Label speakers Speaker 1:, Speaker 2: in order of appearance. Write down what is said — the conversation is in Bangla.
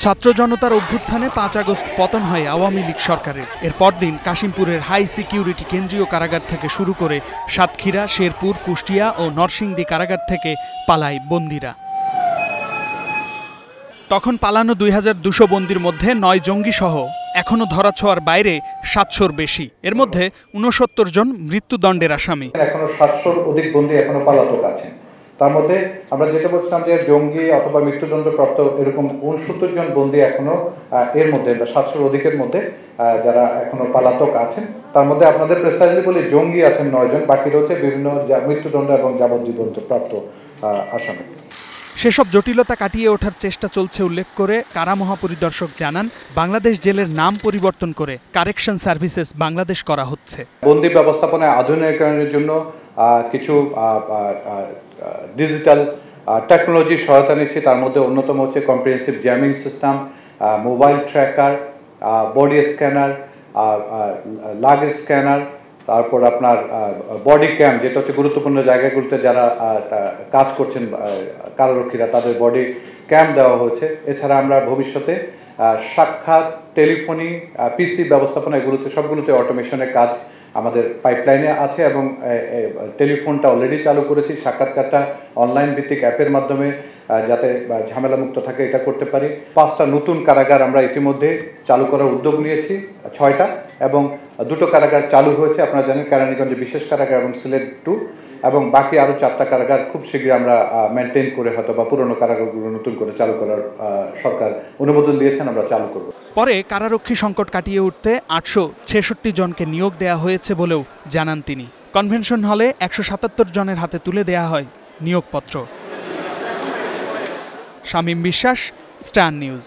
Speaker 1: ছাত্র জনতার অভ্যুত্থানে ৫ আগস্ট পতন হয় আওয়ামী লীগ সরকারের। এর পরদিন কাশিমপুরের হাই সিকিউরিটি কেন্দ্রীয় কারাগার থেকে শুরু করে সাতক্ষীরা, শেরপুর, কুষ্টিয়া ও নরসিংদী কারাগার থেকে পালায় বন্দীরা। তখন পালানো ২২০০ বন্দীর মধ্যে ৯ জঙ্গি সহ এখনো ধরাছোঁয়ার বাইরে ৭০০-র বেশি। এর মধ্যে ৬৯ জন মৃত্যুদণ্ডের আসামি।
Speaker 2: এখনো ৭০০-র অধিক বন্দী এখনো পলাতক আছেন। তার মধ্যে আমরা যেটা বলছিলাম যে জঙ্গি অথবা মৃত্যুদণ্ডপ্রাপ্ত এরকম ৬৯ জন বন্দী এখনো এর মধ্যে ৭০০-র অধিকের মধ্যে যারা এখনো পলাতক আছেন। তার মধ্যে আপনাদের প্রেসাইজলি বলি জঙ্গি আছেন ৯ জন, বাকি রয়েছে বিভিন্ন মৃত্যুদণ্ড এবং যাবজ্জীবন প্রাপ্ত আসামি।
Speaker 1: সেসব জটিলতা কাটিয়ে ওঠার চেষ্টা চলছে উল্লেখ করে কারা মহাপরিদর্শক জানান, বাংলাদেশ জেলের নাম পরিবর্তন করে কারেকশন সার্ভিসেস বাংলাদেশ করা হচ্ছে।
Speaker 2: বন্দী ব্যবস্থাপনায় আধুনিকরণের জন্য কিছু ডিজিটাল টেকনোলজি সহায়তা নিচ্ছে। তার মধ্যে অন্যতম হচ্ছে comprehensive jamming system, mobile tracker, body scanner, লাগ স্ক্যানার, তারপর আপনার বডি ক্যাম, যেটা হচ্ছে গুরুত্বপূর্ণ জায়গাগুলোতে যারা কাজ করছেন কারারক্ষীরা তাদের বডি ক্যাম দেওয়া হয়েছে। এছাড়া আমরা ভবিষ্যতে সাক্ষাৎ, টেলিফোনি, পিসি ব্যবস্থাপনা এগুলোতে সবগুলোতে অটোমেশনের কাজ আমাদের পাইপলাইনে আছে এবং টেলিফোনটা অলরেডি চালু করেছি। সাক্ষাৎকারটা অনলাইন ভিত্তিক অ্যাপের মাধ্যমে যাতে ঝামেলামুক্ত থাকে এটা করতে পারি। 5টা নতুন কারাগার আমরা ইতিমধ্যে চালু করার উদ্যোগ নিয়েছি, 6টা, এবং 2টো কারাগার চালু হয়েছে। আপনারা জানেন কেরানীগঞ্জে বিশেষ কারাগার এবং সিলেট 2, এবং বাকি আরও 4টা কারাগার খুব শীঘ্রই আমরা মেনটেন করে হয়তো বা পুরনো কারাগারগুলো নতুন করে চালু করার সরকার অনুমোদন দিয়েছেন, আমরা চালু করব।
Speaker 1: পরে কারারক্ষী সংকট কাটিয়ে উঠতে 866 জনকে নিয়োগ দেওয়া হয়েছে বলেও জানান তিনি। কনভেনশন হলে 177 জনের হাতে তুলে দেওয়া হয় নিয়োগপত্র। শামীম বিশ্বাস, স্টার নিউজ।